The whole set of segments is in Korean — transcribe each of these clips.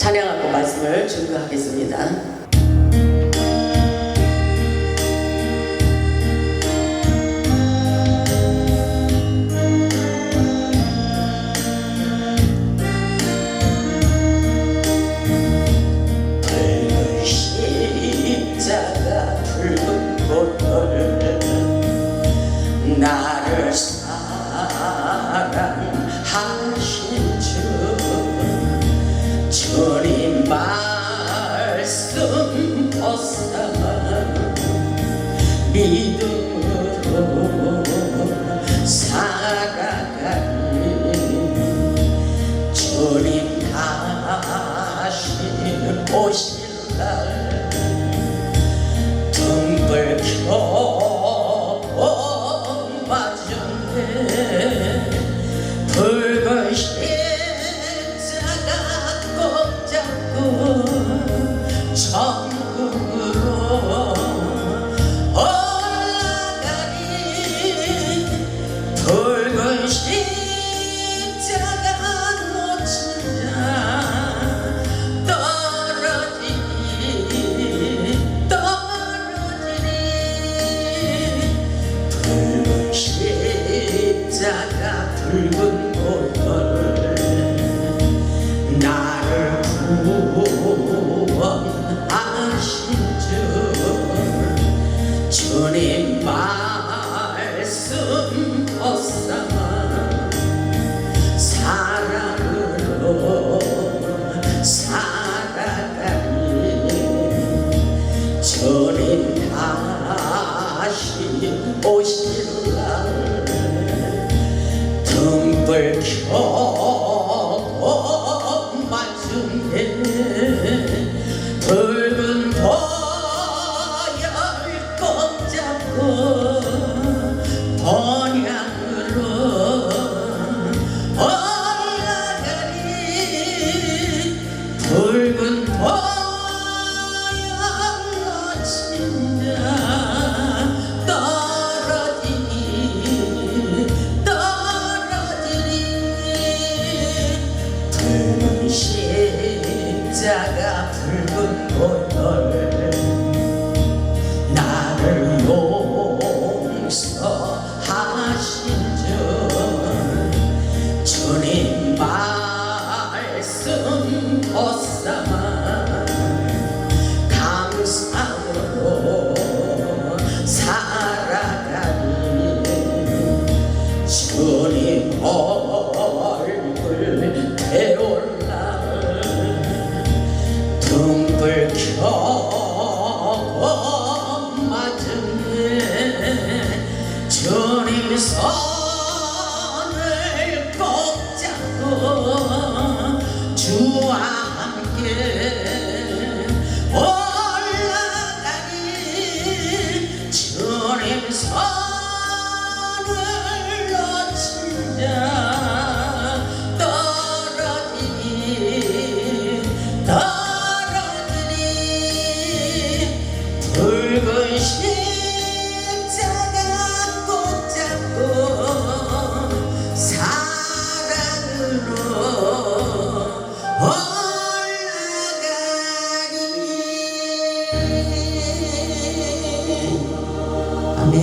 찬양하고 말씀을 증거하겠습니다. 나를 사랑하신 주님 말씀 벗삼아 믿음으로 살아가니 주님 다시 오실 날 등불 켜 붉은 십자가 꼭 잡고 천국으로 올라가니 붉은 십자가 놓친 자 떨어지니 붉은 십자가 붉은 보혈 나를 구원하신 주님 말씀 벗삼아 사랑으로 살아가니 주님 다시 오실 날 등불 켜고 맞은데 붉은 보혈 꼭 잡고 번향으로 올라가니 붉은 보혈 놓친 자 십자가 붉은 보혈 나를 용서하신 주님 말씀 벗삼아 감사로 살아가니 주님 얼굴 배올라 등불 켜고 맞은데 주님 손을 꼭 잡고 주와 함께 올라가니 주님 손을 놓친 자 떨어지니 붉은 십자가 꼭 잡고 사랑으로 올라가니 아멘.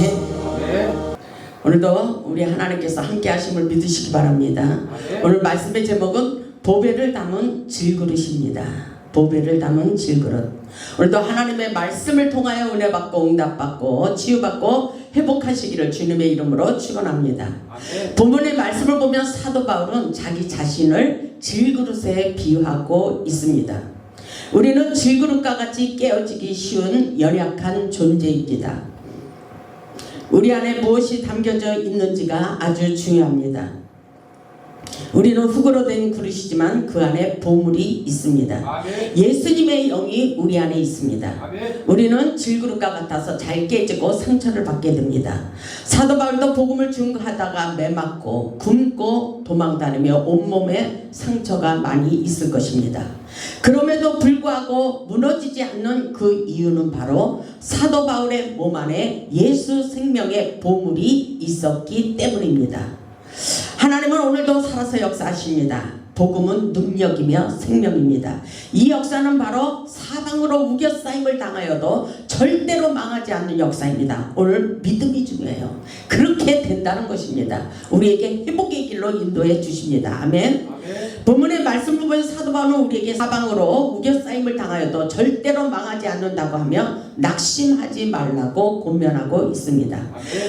오늘도 우리 하나님께서 함께 하심을 믿으시기 바랍니다. 오늘 말씀의 제목은 보배를 담은 질그릇입니다. 보배를 담은 질그릇. 오늘도 하나님의 말씀을 통하여 은혜 받고 응답 받고 치유받고 회복하시기를 주님의 이름으로 축원합니다. 본문의 말씀을 보면 사도 바울은 자기 자신을 질그릇에 비유하고 있습니다. 우리는 질그릇과 같이 깨어지기 쉬운 연약한 존재입니다. 우리 안에 무엇이 담겨져 있는지가 아주 중요합니다. 우리는 흙으로 된 그릇이지만 그 안에 보물이 있습니다. 아멘. 예수님의 영이 우리 안에 있습니다. 아멘. 우리는 질그릇과 같아서 잘 깨지고 상처를 받게 됩니다. 사도 바울도 복음을 증거하다가 매맞고 굶고 도망다니며 온몸에 상처가 많이 있을 것입니다. 그럼에도 불구하고 무너지지 않는 그 이유는 바로 사도 바울의 몸 안에 예수 생명의 보물이 있었기 때문입니다. 하나님 하나님은 오늘도 살아서 역사하십니다. 복음은 능력이며 생명입니다. 이 역사는 바로 사방으로 우겨싸임을 당하여도 절대로 망하지 않는 역사입니다. 오늘 믿음이 중요해요. 그렇게 된다는 것입니다. 우리에게 회복의 길로 인도해 주십니다. 아멘. 본문의 말씀 부분 사도 바울은 우리에게 사방으로 우겨싸임을 당하여도 절대로 망하지 않는다고 하며 낙심하지 말라고 권면하고 있습니다.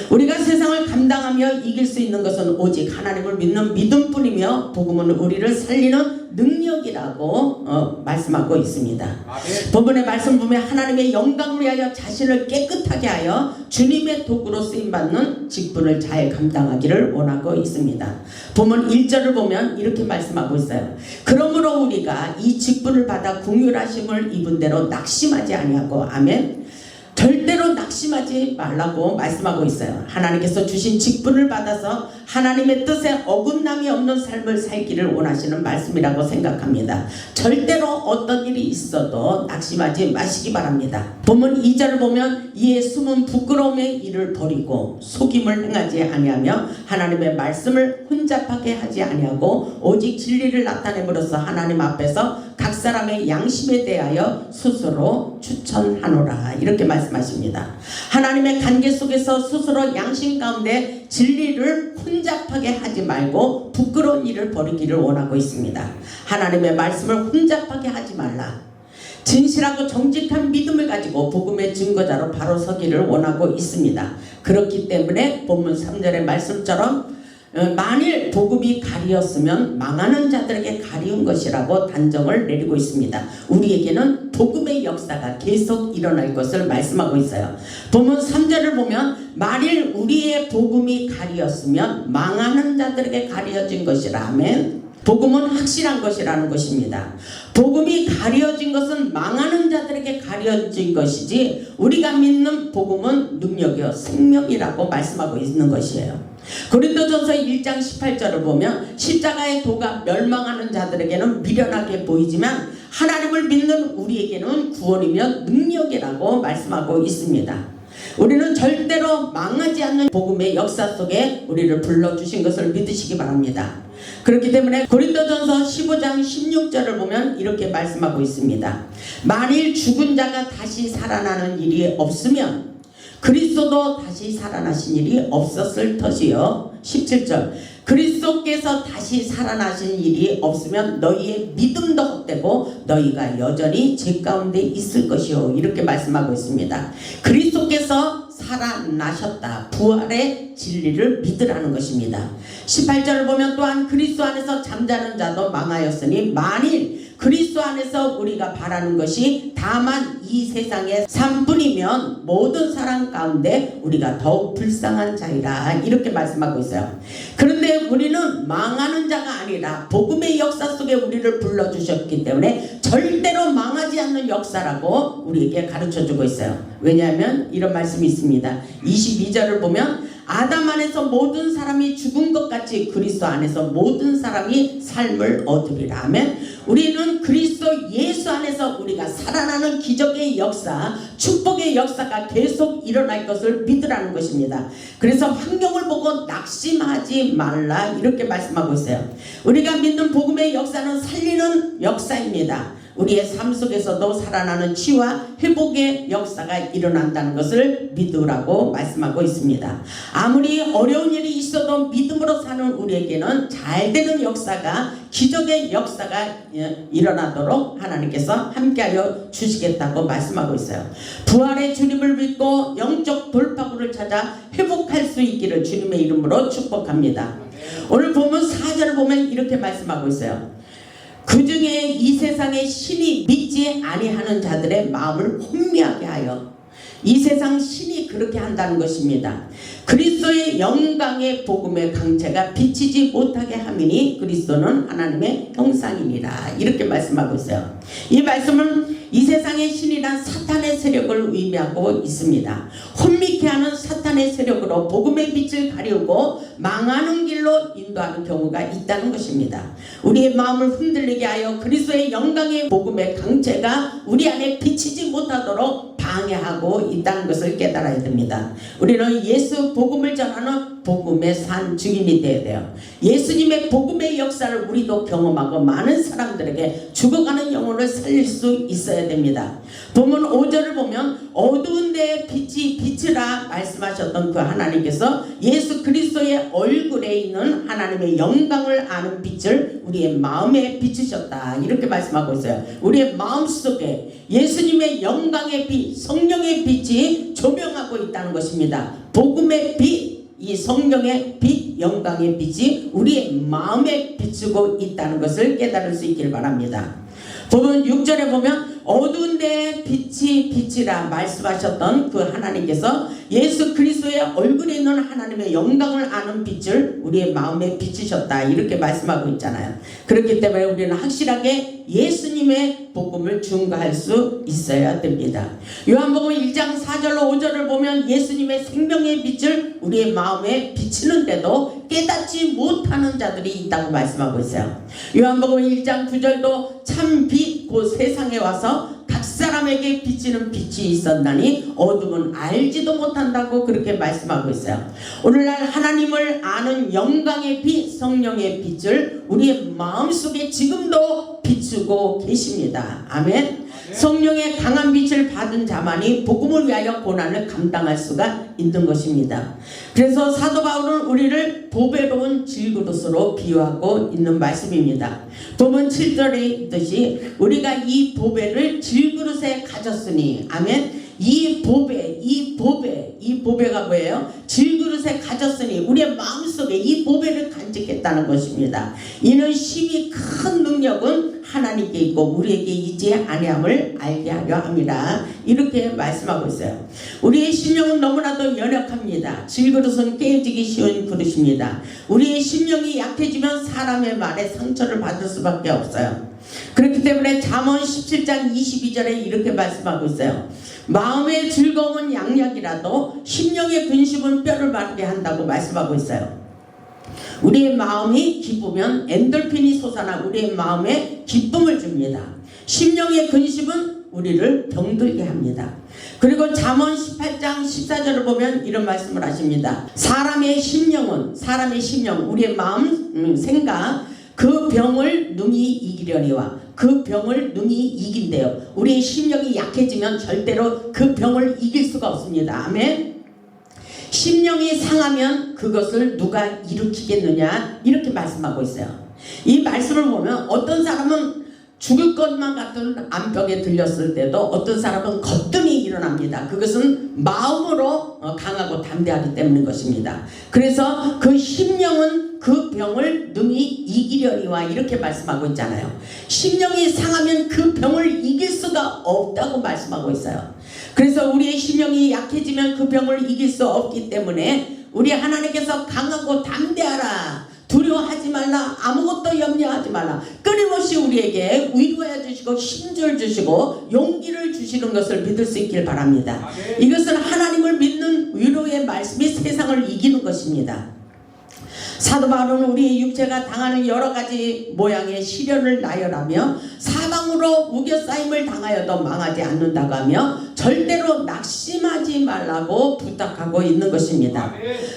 우리가 세상을 감당하며 이길 수 있는 것은 오직 하나님을 믿는 믿음뿐이며 복음은 우리를 살리는 능력이라고 말씀하고 있습니다. 본문의 말씀 보면 하나님의 영광을 위하여 자신을 깨끗하게 하여 주님의 도구로 쓰임받는 직분을 잘 감당하기를 원하고 있습니다. 본문 1절을 보면 이렇게 말씀하고 있어요. 그러므로 우리가 이 직분을 받아 긍휼하심을 입은 대로 낙심하지 아니하고 아멘. 절대로 낙심하지 말라고 말씀하고 있어요. 하나님께서 주신 직분을 받아서 하나님의 뜻에 어긋남이 없는 삶을 살기를 원하시는 말씀이라고 생각합니다. 절대로 어떤 일이 있어도 낙심하지 마시기 바랍니다. 본문 2절을 보면 이에 숨은 부끄러움의 일을 버리고 속임을 행하지 아니하며 하나님의 말씀을 혼잡하게 하지 아니하고 오직 진리를 나타내므로써 하나님 앞에서 각 사람의 양심에 대하여 스스로 추천하노라 이렇게 말씀하십니다. 하나님의 관계 속에서 스스로 양심 가운데 진리를 혼잡하게 하지 말고 부끄러운 일을 버리기를 원하고 있습니다. 하나님의 말씀을 혼잡하게 하지 말라. 진실하고 정직한 믿음을 가지고 복음의 증거자로 바로 서기를 원하고 있습니다. 그렇기 때문에 본문 3절의 말씀처럼 만일 복음이 가리었으면 망하는 자들에게 가리운 것이라고 단정을 내리고 있습니다. 우리에게는 복음의 역사가 계속 일어날 것을 말씀하고 있어요. 본문 3절을 보면 만일 우리의 복음이 가리었으면 망하는 자들에게 가려진 것이라 하면 복음은 확실한 것이라는 것입니다. 복음이 가려진 것은 망하는 자들에게 가려진 것이지 우리가 믿는 복음은 능력이요 생명이라고 말씀하고 있는 것이에요. 고린도전서 1장 18절을 보면 십자가의 도가 멸망하는 자들에게는 미련하게 보이지만 하나님을 믿는 우리에게는 구원이며 능력이라고 말씀하고 있습니다. 우리는 절대로 망하지 않는 복음의 역사 속에 우리를 불러주신 것을 믿으시기 바랍니다. 그렇기 때문에 고린도전서 15장 16절을 보면 이렇게 말씀하고 있습니다. 만일 죽은 자가 다시 살아나는 일이 없으면 그리스도도 다시 살아나신 일이 없었을 터지요. 17절 그리스도께서 다시 살아나신 일이 없으면 너희의 믿음도 헛되고 너희가 여전히 죄 가운데 있을 것이요 이렇게 말씀하고 있습니다. 그리스도께서 살아나셨다. 부활의 진리를 믿으라는 것입니다. 18절을 보면 또한 그리스도 안에서 잠자는 자도 망하였으니 만일 그리스도 안에서 우리가 바라는 것이 다만 이 세상의 삶뿐이면 모든 사람 가운데 우리가 더욱 불쌍한 자이라 이렇게 말씀하고 있어요. 그런데 우리는 망하는 자가 아니라 복음의 역사 속에 우리를 불러주셨기 때문에 절대로 망하지 않는 역사라고 우리에게 가르쳐주고 있어요. 왜냐하면 이런 말씀이 있습니다. 22절을 보면 아담 안에서 모든 사람이 죽은 것 같이 그리스도 안에서 모든 사람이 삶을 얻으리라 하면 우리는 그리스도 예수 안에서 우리가 살아나는 기적의 역사, 축복의 역사가 계속 일어날 것을 믿으라는 것입니다. 그래서 환경을 보고 낙심하지 말라 이렇게 말씀하고 있어요. 우리가 믿는 복음의 역사는 살리는 역사입니다. 우리의 삶 속에서도 살아나는 치유와 회복의 역사가 일어난다는 것을 믿으라고 말씀하고 있습니다. 아무리 어려운 일이 있어도 믿음으로 사는 우리에게는 잘 되는 역사가 기적의 역사가 일어나도록 하나님께서 함께하여 주시겠다고 말씀하고 있어요. 부활의 주님을 믿고 영적 돌파구를 찾아 회복할 수 있기를 주님의 이름으로 축복합니다. 오늘 보면 4절을 보면 이렇게 말씀하고 있어요. 그 중에 이 세상의 신이 믿지 아니하는 자들의 마음을 혼미하게 하여 이 세상 신이 그렇게 한다는 것입니다. 그리스도의 영광의 복음의 강체가 비치지 못하게 함이니 그리스도는 하나님의 형상이니라 이렇게 말씀하고 있어요. 이 말씀은 이 세상의 신이란 사탄의 세력을 의미하고 있습니다. 혼미케 하는 사탄의 세력으로 복음의 빛을 가리우고 망하는 길로 인도하는 경우가 있다는 것입니다. 우리의 마음을 흔들리게 하여 그리스도의 영광의 복음의 강체가 우리 안에 비치지 못하도록 방해하고 있다는 것을 깨달아야 됩니다. 우리는 예수 복음을 전하는 복음의 산 증인이 되어야 돼요. 예수님의 복음의 역사를 우리도 경험하고 많은 사람들에게 죽어가는 영혼을 살릴 수 있어야 됩니다. 보면 5절을 보면 어두운 데에 빛이 빛이라 말씀하셨던 그 하나님께서 예수 그리스도의 얼굴에 있는 하나님의 영광을 아는 빛을 우리의 마음에 비추셨다. 이렇게 말씀하고 있어요. 우리의 마음속에 예수님의 영광의 빛, 성령의 빛이 조명하고 있다는 것입니다. 복음의 빛, 이 성령의 빛, 영광의 빛이 우리의 마음에 비추고 있다는 것을 깨달을 수 있길 바랍니다. 보면 6절에 보면 어두운 데에 빛이 빛이라 말씀하셨던 그 하나님께서 예수 그리스도의 얼굴에 있는 하나님의 영광을 아는 빛을 우리의 마음에 비추셨다. 이렇게 말씀하고 있잖아요. 그렇기 때문에 우리는 확실하게 예수님의 복음을 증거할 수 있어야 됩니다. 요한복음 1장 4절로 5절을 보면 예수님의 생명의 빛을 우리의 마음에 비치는데도 깨닫지 못하는 자들이 있다고 말씀하고 있어요. 요한복음 1장 9절도 참 빛 곧 세상에 와서 각 사람에게 비치는 빛이 있었나니 어둠은 알지도 못한다고 그렇게 말씀하고 있어요. 오늘날 하나님을 아는 영광의 빛, 성령의 빛을 우리의 마음속에 지금도 비추고 계십니다. 아멘. 성령의 강한 빛을 받은 자만이 복음을 위하여 고난을 감당할 수가 있는 것입니다. 그래서 사도 바울은 우리를 보배로운 질그릇으로 비유하고 있는 말씀입니다. 보면 7절에 있듯이 우리가 이 보배를 질그릇에 가졌으니 아멘. 이 보배가 뭐예요? 질그릇에 가졌으니 우리의 마음속에 이 보배를 간직했다는 것입니다. 이는 심히 큰 능력은 하나님께 있고 우리에게 있지 아니함을 알게 하려 함이라. 이렇게 말씀하고 있어요. 우리의 심령은 너무나도 연약합니다. 질그릇은 깨지기 쉬운 그릇입니다. 우리의 심령이 약해지면 사람의 말에 상처를 받을 수밖에 없어요. 그렇기 때문에 잠언 17장 22절에 이렇게 말씀하고 있어요. 마음의 즐거움은 양약이라도 심령의 근심은 뼈를 마르게 한다고 말씀하고 있어요. 우리의 마음이 기쁘면 엔돌핀이 솟아나 우리의 마음에 기쁨을 줍니다. 심령의 근심은 우리를 병들게 합니다. 그리고 잠언 18장 14절을 보면 이런 말씀을 하십니다. 사람의 심령, 우리의 마음, 생각, 그 병을 능히 이기려니와 그 병을 능히 이긴대요. 우리의 심령이 약해지면 절대로 그 병을 이길 수가 없습니다. 아멘. 심령이 상하면 그것을 누가 일으키겠느냐 이렇게 말씀하고 있어요. 이 말씀을 보면 어떤 사람은 죽을 것만 같은 암벽에 들렸을 때도 어떤 사람은 거뜬히 일어납니다. 그것은 마음으로 강하고 담대하기 때문인 것입니다. 그래서 그 심령은 그 병을 능히 이기려니와 이렇게 말씀하고 있잖아요. 심령이 상하면 그 병을 이길 수가 없다고 말씀하고 있어요. 그래서 우리의 심령이 약해지면 그 병을 이길 수 없기 때문에 우리 하나님께서 강하고 담대하라, 두려워하지 말라, 아무것도 염려하지 말라, 끊임없이 우리에게 위로해 주시고 힘줄 주시고 용기를 주시는 것을 믿을 수 있길 바랍니다. 이것은 하나님을 믿는 위로의 말씀이 세상을 이기는 것입니다. 사도 바울은 우리의 육체가 당하는 여러 가지 모양의 시련을 나열하며 사방으로 우겨싸임을 당하여도 망하지 않는다고 하며 절대로 낙심하지 말라고 부탁하고 있는 것입니다.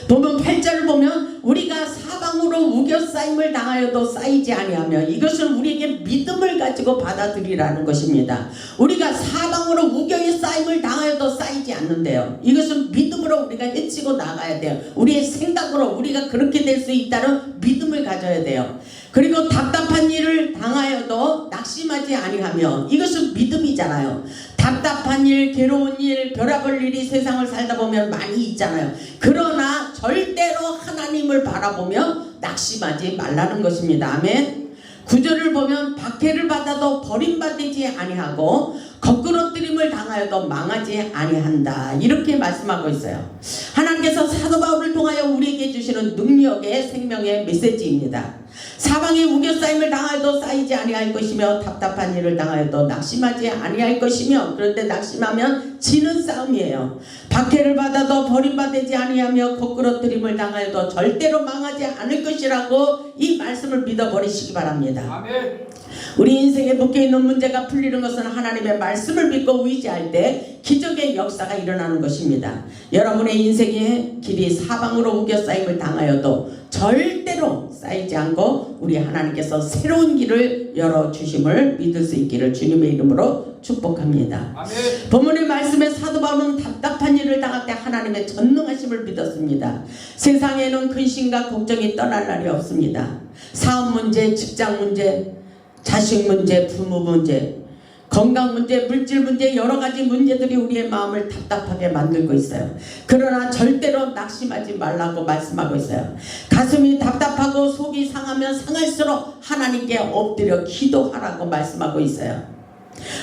보면 8절을 보면 우리가 사방으로 우겨싸임을 당하여도 쌓이지 아니하며 이것은 우리에게 믿음을 가지고 받아들이라는 것입니다. 우리가 사방으로 우겨싸임을 당하여도 쌓이지 않는데요. 이것은 믿음으로 우리가 헤치고 나가야 돼요. 우리의 생각으로 우리가 그렇게 될 수 있다는 믿음을 가져야 돼요. 그리고 답답한 일을 당하여도 낙심하지 아니하며 이것은 믿음이잖아요. 답답한 일, 괴로운 일, 별아볼 일이 세상을 살다 보면 많이 있잖아요. 그러나 절대로 하나님을 바라보며 낙심하지 말라는 것입니다. 아멘. 9절을 보면 박해를 받아도 버림받지 아니하고 거꾸러뜨림을 당하여도 망하지 아니한다 이렇게 말씀하고 있어요. 하나님께서 사도 바울을 통하여 우리에게 주시는 능력의 생명의 메시지입니다. 사방에 우겨싸임을 당하여도 쌓이지 아니할 것이며 답답한 일을 당하여도 낙심하지 아니할 것이며 그런데 낙심하면 지는 싸움이에요. 박해를 받아도 버림받지 아니하며 거꾸러뜨림을 당하여도 절대로 망하지 않을 것이라고 이 말씀을 믿어버리시기 바랍니다. 아멘. 우리 인생에 묶여있는 문제가 풀리는 것은 하나님의 말씀을 믿고 의지할 때 기적의 역사가 일어나는 것입니다. 여러분의 인생의 길이 사방으로 우겨싸임을 당하여도 절대로 쌓이지 않고 우리 하나님께서 새로운 길을 열어주심을 믿을 수 있기를 주님의 이름으로 축복합니다. 아멘. 본문의 말씀에 사도 바울은 답답한 일을 당할 때 하나님의 전능하심을 믿었습니다. 세상에는 근심과 걱정이 떠날 날이 없습니다. 사업 문제, 직장 문제, 자식 문제, 부모 문제, 건강 문제, 물질 문제, 여러 가지 문제들이 우리의 마음을 답답하게 만들고 있어요. 그러나 절대로 낙심하지 말라고 말씀하고 있어요. 가슴이 답답하고 속이 상하면 상할수록 하나님께 엎드려 기도하라고 말씀하고 있어요.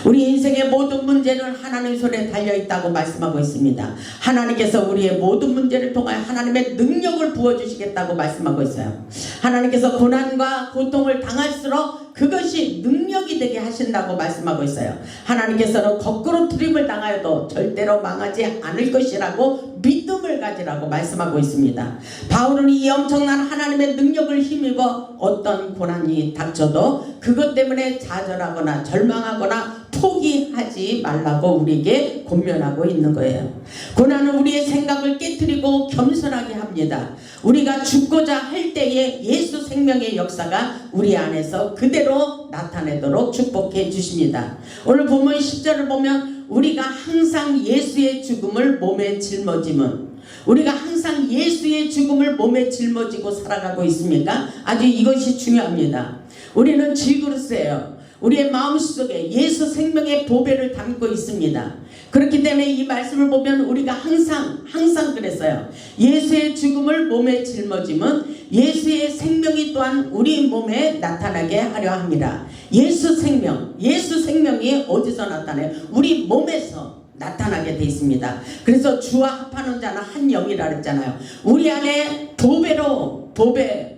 우리 인생의 모든 문제는 하나님 손에 달려있다고 말씀하고 있습니다. 하나님께서 우리의 모든 문제를 통하여 하나님의 능력을 부어주시겠다고 말씀하고 있어요. 하나님께서 고난과 고통을 당할수록 그것이 능력이 되게 하신다고 말씀하고 있어요. 하나님께서는 거꾸로 트림을 당하여도 절대로 망하지 않을 것이라고 믿음을 가지라고 말씀하고 있습니다. 바울은 이 엄청난 하나님의 능력을 힘입어 어떤 고난이 닥쳐도 그것 때문에 좌절하거나 절망하거나 포기하지 말라고 우리에게 권면하고 있는 거예요. 고난은 우리의 생각을 깨트리고 겸손하게 합니다. 우리가 죽고자 할 때에 예수 생명의 역사가 우리 안에서 그대로 나타내도록 축복해 주십니다. 오늘 본문 10절을 보면 우리가 항상 예수의 죽음을 몸에 짊어짐은, 우리가 항상 예수의 죽음을 몸에 짊어지고 살아가고 있습니까? 아주 이것이 중요합니다. 우리는 질그릇이에요. 우리의 마음속에 예수 생명의 보배를 담고 있습니다. 그렇기 때문에 이 말씀을 보면 우리가 항상 그랬어요. 예수의 죽음을 몸에 짊어짐은 예수의 생명이 또한 우리 몸에 나타나게 하려 합니다. 예수 생명이 어디서 나타나요? 우리 몸에서 나타나게 돼 있습니다. 그래서 주와 합하는 자는 한 영이라 그랬잖아요. 우리 안에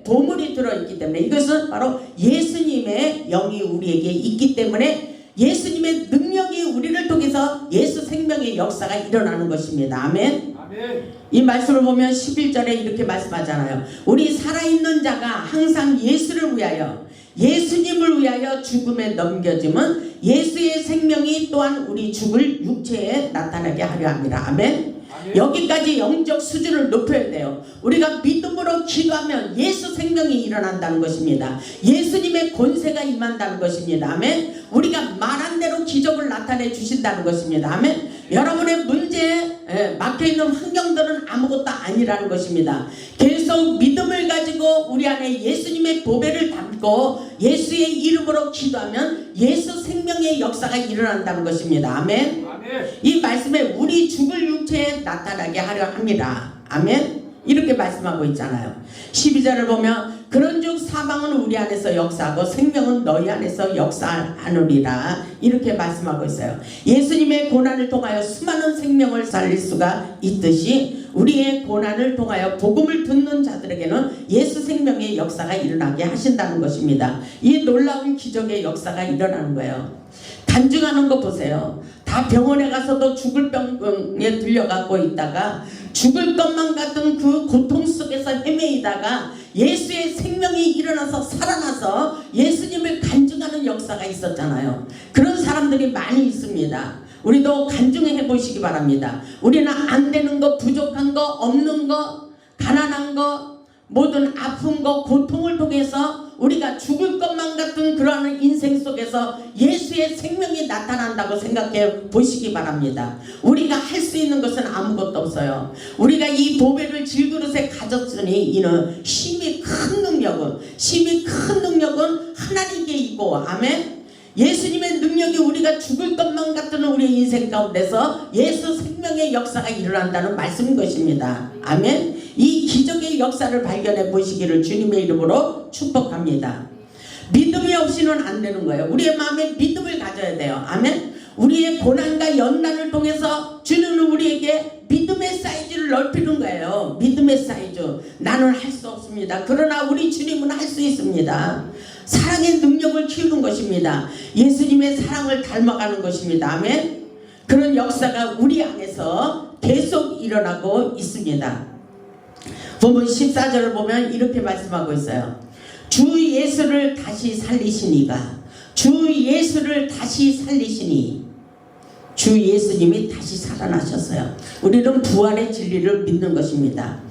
보물이 들어있기 때문에, 이것은 바로 예수님의 영이 우리에게 있기 때문에 예수님의 능력이 우리를 통해서 예수 생명의 역사가 일어나는 것입니다. 아멘. 아멘. 이 말씀을 보면 11절에 이렇게 말씀하잖아요. 우리 살아있는 자가 항상 예수를 위하여, 예수님을 위하여 죽음에 넘겨짐은 예수의 생명이 또한 우리 죽을 육체에 나타나게 하려 합니다. 아멘. 여기까지 영적 수준을 높여야 돼요. 우리가 믿음으로 기도하면 예수 생명이 일어난다는 것입니다. 예수님의 권세가 임한다는 것입니다. 아멘. 우리가 말한 대로 기적을 나타내 주신다는 것입니다. 아멘. 여러분의 문제에 막혀있는 환경들은 아무것도 아니라는 것입니다. 계속 믿음을 가지고 우리 안에 예수님의 보배를 담고 예수의 이름으로 기도하면 예수 생명의 역사가 일어난다는 것입니다. 아멘. 이 말씀에 우리 죽을 육체에 나타나게 하려 합니다. 아멘. 이렇게 말씀하고 있잖아요. 12절을 보면 그런즉 사망은 우리 안에서 역사하고 생명은 너희 안에서 역사하느니라, 이렇게 말씀하고 있어요. 예수님의 고난을 통하여 수많은 생명을 살릴 수가 있듯이 우리의 고난을 통하여 복음을 듣는 자들에게는 예수 생명의 역사가 일어나게 하신다는 것입니다. 이 놀라운 기적의 역사가 일어나는 거예요. 간증하는 거 보세요. 다 병원에 가서도 죽을 병에 들려가고 있다가 죽을 것만 같은 그 고통 속에서 헤매이다가 예수의 생명이 일어나서 살아나서 예수님을 간증하는 역사가 있었잖아요. 그런 사람들이 많이 있습니다. 우리도 간증해 보시기 바랍니다. 우리는 안 되는 거, 부족한 거, 없는 거, 가난한 거, 모든 아픈 거, 고통을 통해서 우리가 죽을 것만 같은 그러한 인생 속에서 예수의 생명이 나타난다고 생각해 보시기 바랍니다. 우리가 할 수 있는 것은 아무것도 없어요. 우리가 이 보배를 질그릇에 가졌으니 이는 힘이 큰 능력은 하나님께 있고, 아멘. 예수님의 능력이 우리가 죽을 것만 같은 우리의 인생 가운데서 예수 생명의 역사가 일어난다는 말씀인 것입니다. 아멘. 이 기적의 역사를 발견해 보시기를 주님의 이름으로 축복합니다. 믿음이 없이는 안 되는 거예요. 우리의 마음에 믿음을 가져야 돼요. 아멘. 우리의 고난과 연단을 통해서 주는 우리에게 믿음의 사이즈를 넓히는 거예요. 믿음의 사이즈. 나는 할 수 없습니다. 그러나 우리 주님은 할 수 있습니다. 사랑의 능력을 키우는 것입니다. 예수님의 사랑을 닮아가는 것입니다. 아멘. 그런 역사가 우리 안에서 계속 일어나고 있습니다. 본문 14절을 보면 이렇게 말씀하고 있어요. 주 예수를 다시 살리시니가 주 예수를 다시 살리시니 주 예수님이 다시 살아나셨어요. 우리는 부활의 진리를 믿는 것입니다.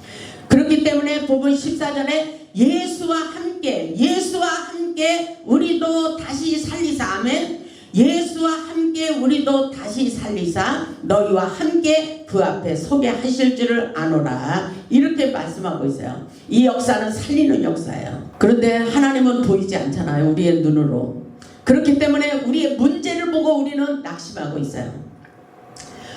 그렇기 때문에 본문 14절에 예수와 함께 우리도 다시 살리사. 아멘. 예수와 함께 우리도 다시 살리사 너희와 함께 그 앞에 서게 하실 줄을 아노라. 이렇게 말씀하고 있어요. 이 역사는 살리는 역사예요. 그런데 하나님은 보이지 않잖아요. 우리의 눈으로. 그렇기 때문에 우리의 문제를 보고 우리는 낙심하고 있어요.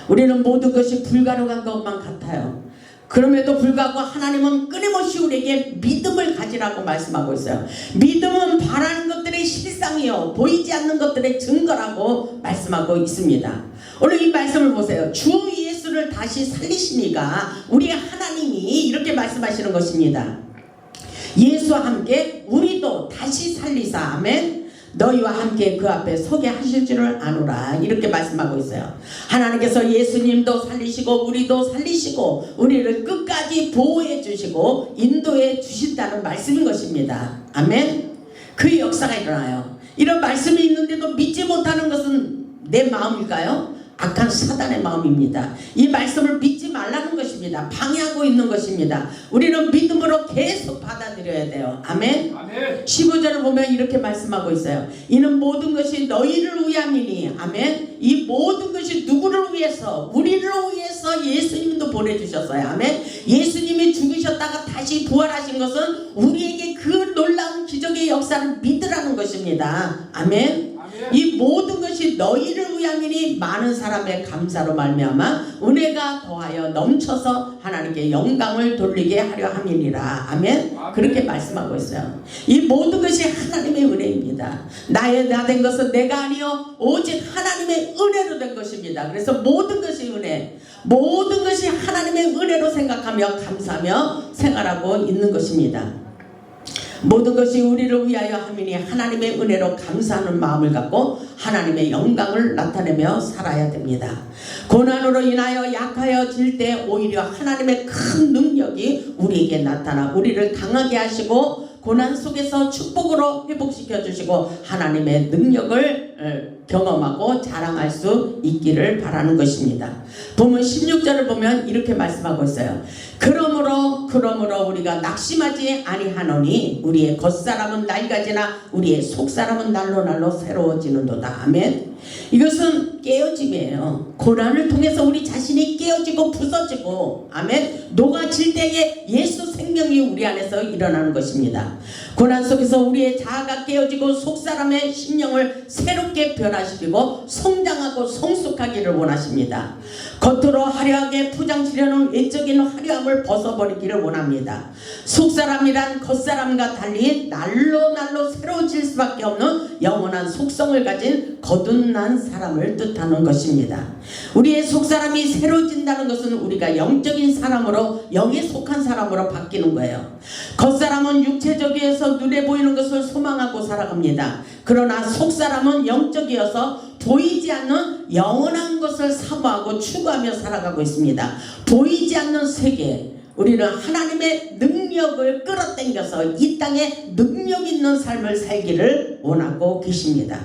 우리는 모든 것이 불가능한 것만 같아요. 그럼에도 불구하고 하나님은 끊임없이 우리에게 믿음을 가지라고 말씀하고 있어요. 믿음은 바라는 것들의 실상이요 보이지 않는 것들의 증거라고 말씀하고 있습니다. 오늘 이 말씀을 보세요. 주 예수를 다시 살리시니까 우리 하나님이 이렇게 말씀하시는 것입니다. 예수와 함께 우리도 다시 살리사. 아멘. 너희와 함께 그 앞에 서게 하실 줄을 아노라. 이렇게 말씀하고 있어요. 하나님께서 예수님도 살리시고 우리도 살리시고 우리를 끝까지 보호해 주시고 인도해 주신다는 말씀인 것입니다. 아멘. 그 역사가 일어나요. 이런 말씀이 있는데도 믿지 못하는 것은 내 마음일까요? 악한 사단의 마음입니다. 이 말씀을 믿지 말라는 것입니다. 방해하고 있는 것입니다. 우리는 믿음으로 계속 받아들여야 돼요. 아멘. 15절을 보면 이렇게 말씀하고 있어요. 이는 모든 것이 너희를 위함이니. 아멘. 이 모든 것이 누구를 위해서? 우리를 위해서 예수님도 보내주셨어요. 아멘. 예수님이 죽으셨다가 다시 부활하신 것은 우리에게 그 놀라운 기적의 역사를 믿으라는 것입니다. 아멘. 이 모든 것이 너희를 위함이니 많은 사람의 감사로 말미암아 은혜가 더하여 넘쳐서 하나님께 영광을 돌리게 하려 함이니라. 아멘. 그렇게 말씀하고 있어요. 이 모든 것이 하나님의 은혜입니다. 나 된 것은 내가 아니요 오직 하나님의 은혜로 된 것입니다. 그래서 모든 것이 은혜, 모든 것이 하나님의 은혜로 생각하며 감사하며 생활하고 있는 것입니다. 모든 것이 우리를 위하여 함이니 하나님의 은혜로 감사하는 마음을 갖고 하나님의 영광을 나타내며 살아야 됩니다. 고난으로 인하여 약하여질 때 오히려 하나님의 큰 능력이 우리에게 나타나 우리를 강하게 하시고 고난 속에서 축복으로 회복시켜 주시고 하나님의 능력을 경험하고 자랑할 수 있기를 바라는 것입니다. 본문 16절을 보면 이렇게 말씀하고 있어요. 그러므로 우리가 낙심하지 아니하노니 우리의 겉사람은 낡아지나 우리의 속사람은 날로 새로워지는도다. 아멘. 이것은 깨어짐이에요. 고난을 통해서 우리 자신이 깨어지고 부서지고 아멘 녹아질 때에 예수 생명이 우리 안에서 일어나는 것입니다. 고난 속에서 우리의 자아가 깨어지고 속사람의 심령을 새롭게 변화시키고 성장하고 성숙하기를 원하십니다. 겉으로 화려하게 포장치려는 외적인 화려함을 벗어버리기를 원합니다. 속사람이란 겉사람과 달리 날로 새로워질 수밖에 없는 영원한 속성을 가진 거듭난 사람을 뜻하는 것입니다. 우리의 속사람이 새로워진다는 것은 우리가 영적인 사람으로 영에 속한 사람으로 바뀌는 거예요. 겉사람은 육체적이어서 눈에 보이는 것을 소망하고 살아갑니다. 그러나 속사람은 영적이어서 보이지 않는 영원한 것을 사모하고 추구하며 살아가고 있습니다. 보이지 않는 세계, 우리는 하나님의 능력을 끌어당겨서 이 땅에 능력 있는 삶을 살기를 원하고 계십니다.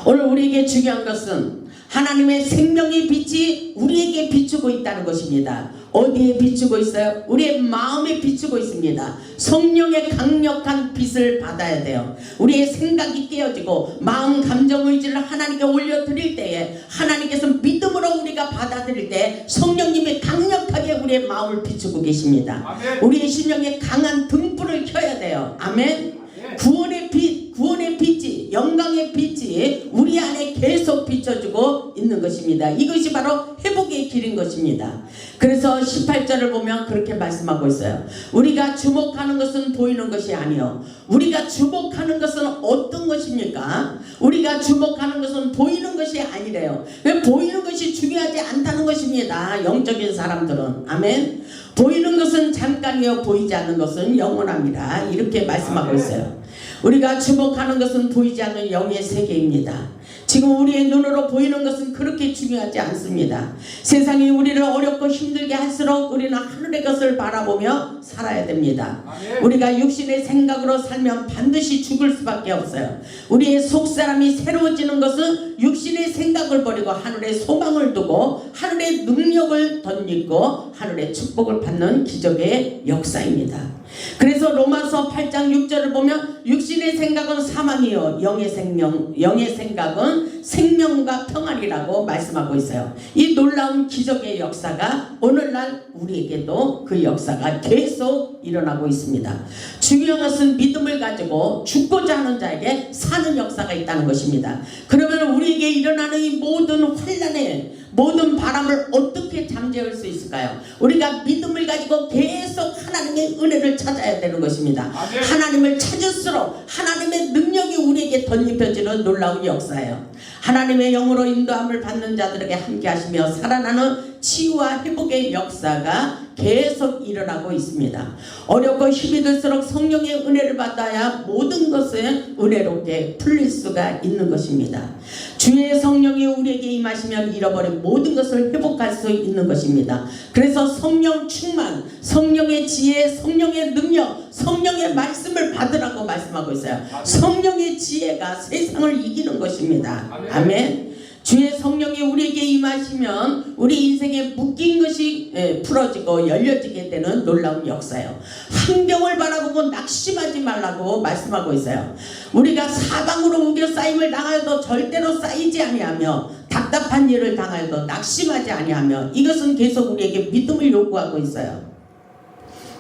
오늘 우리에게 중요한 것은 하나님의 생명의 빛이 우리에게 비추고 있다는 것입니다. 어디에 비추고 있어요? 우리의 마음에 비추고 있습니다. 성령의 강력한 빛을 받아야 돼요. 우리의 생각이 깨어지고 마음 감정 의지를 하나님께 올려드릴 때에 하나님께서 믿음으로 우리가 받아들일 때 성령님이 강력하게 우리의 마음을 비추고 계십니다. 아멘. 우리의 심령에 강한 등불을 켜야 돼요. 아멘. 구원의 빛이 영광의 빛이 우리 안에 계속 비춰주고 있는 것입니다. 이것이 바로 회복의 길인 것입니다. 그래서 18절을 보면 그렇게 말씀하고 있어요. 우리가 주목하는 것은 보이는 것이 아니요 우리가 주목하는 것은 어떤 것입니까? 우리가 주목하는 것은 보이는 것이 아니래요. 왜 보이는 것이 중요하지 않다는 것입니다. 영적인 사람들은. 아멘. 보이는 것은 잠깐이요 보이지 않는 것은 영원합니다. 이렇게 말씀하고 있어요. 우리가 주목하는 것은 보이지 않는 영의 세계입니다. 지금 우리의 눈으로 보이는 것은 그렇게 중요하지 않습니다. 세상이 우리를 어렵고 힘들게 할수록 우리는 하늘의 것을 바라보며 살아야 됩니다. 우리가 육신의 생각으로 살면 반드시 죽을 수밖에 없어요. 우리의 속사람이 새로워지는 것은 육신의 생각을 버리고 하늘의 소망을 두고 하늘의 능력을 덧입고 하늘의 축복을 받는 기적의 역사입니다. 그래서 로마서 8장 6절을 보면 육신의 생각은 사망이요 영의 생각은 생명과 평안이라고 말씀하고 있어요. 이 놀라운 기적의 역사가 오늘날 우리에게도 그 역사가 계속 일어나고 있습니다. 중요한 것은 믿음을 가지고 죽고자 하는 자에게 사는 역사가 있다는 것입니다. 그러면 우리에게 일어나는 이 모든 환난에 모든 바람을 어떻게 잠재울 수 있을까요? 우리가 믿음을 가지고 계속 하나님의 은혜를 찾아야 되는 것입니다. 하나님을 찾을수록 하나님의 능력이 우리에게 덧입혀지는 놀라운 역사예요. 하나님의 영으로 인도함을 받는 자들에게 함께 하시며 살아나는 치유와 회복의 역사가 계속 일어나고 있습니다. 어렵고 힘이 들수록 성령의 은혜를 받아야 모든 것을 은혜롭게 풀릴 수가 있는 것입니다. 주의 성령이 우리에게 임하시면 잃어버린 모든 것을 회복할 수 있는 것입니다. 그래서 성령 충만, 성령의 지혜, 성령의 능력, 성령의 말씀을 받으라고 말씀하고 있어요. 성령의 지혜가 세상을 이기는 것입니다. 아멘. 주의 성령이 우리에게 임하시면 우리 인생에 묶인 것이 풀어지고 열려지게 되는 놀라운 역사예요. 환경을 바라보고 낙심하지 말라고 말씀하고 있어요. 우리가 사방으로 우겨싸임을 당하여도 절대로 쌓이지 아니하며 답답한 일을 당하여도 낙심하지 아니하며 이것은 계속 우리에게 믿음을 요구하고 있어요.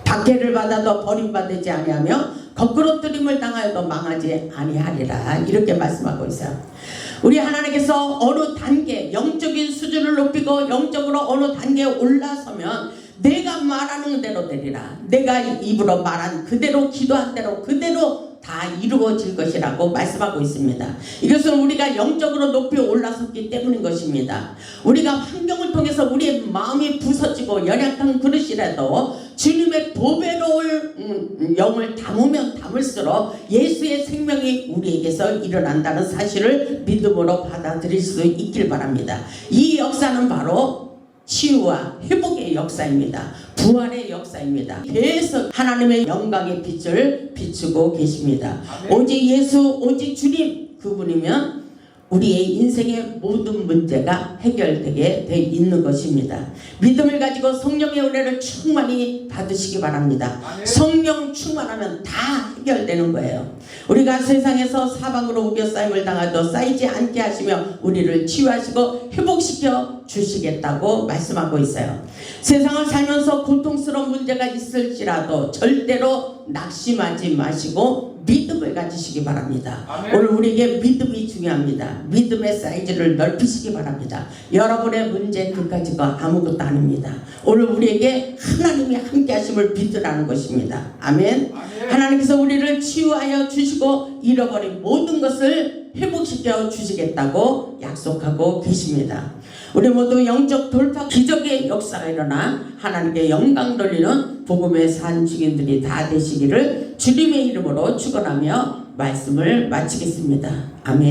박해를 받아도 버림받지 아니하며 거꾸로뜨림을 당하여도 망하지 아니하리라 이렇게 말씀하고 있어요. 우리 하나님께서 어느 단계 영적인 수준을 높이고 영적으로 어느 단계에 올라서면 내가 말하는 대로 되리라. 내가 입으로 말한 그대로 기도한 대로 그대로 다 이루어질 것이라고 말씀하고 있습니다. 이것은 우리가 영적으로 높이 올라섰기 때문인 것입니다. 우리가 환경을 통해서 우리의 마음이 부서지고 연약한 그릇이라도 주님의 보배로울 영을 담으면 담을수록 예수의 생명이 우리에게서 일어난다는 사실을 믿음으로 받아들일 수 있길 바랍니다. 이 역사는 바로 치유와 회복의 역사입니다. 부활의 역사입니다. 계속 하나님의 영광의 빛을 비추고 계십니다. 오직 예수, 오직 주님 그분이면 우리의 인생의 모든 문제가 해결되게 돼 있는 것입니다. 믿음을 가지고 성령의 은혜를 충만히 받으시기 바랍니다. 성령 충만하면 다 해결되는 거예요. 우리가 세상에서 사방으로 우겨싸임을 당하도 쌓이지 않게 하시며 우리를 치유하시고 회복시켜 주시겠다고 말씀하고 있어요. 세상을 살면서 고통스러운 문제가 있을지라도 절대로 낙심하지 마시고 믿음을 가지시기 바랍니다. 오늘 우리에게 믿음이 중요합니다. 믿음의 사이즈를 넓히시기 바랍니다. 여러분의 문제 그까지가 아무것도 아닙니다. 오늘 우리에게 하나님이 함께 하심을 믿으라는 것입니다. 아멘. 하나님께서 우리를 치유하여 주시고 잃어버린 모든 것을 회복시켜 주시겠다고 약속하고 계십니다. 우리 모두 영적 돌파 기적의 역사가 일어나 하나님께 영광 돌리는 복음의 산 증인들이 다 되시기를 주님의 이름으로 축원하며 말씀을 마치겠습니다. 아멘.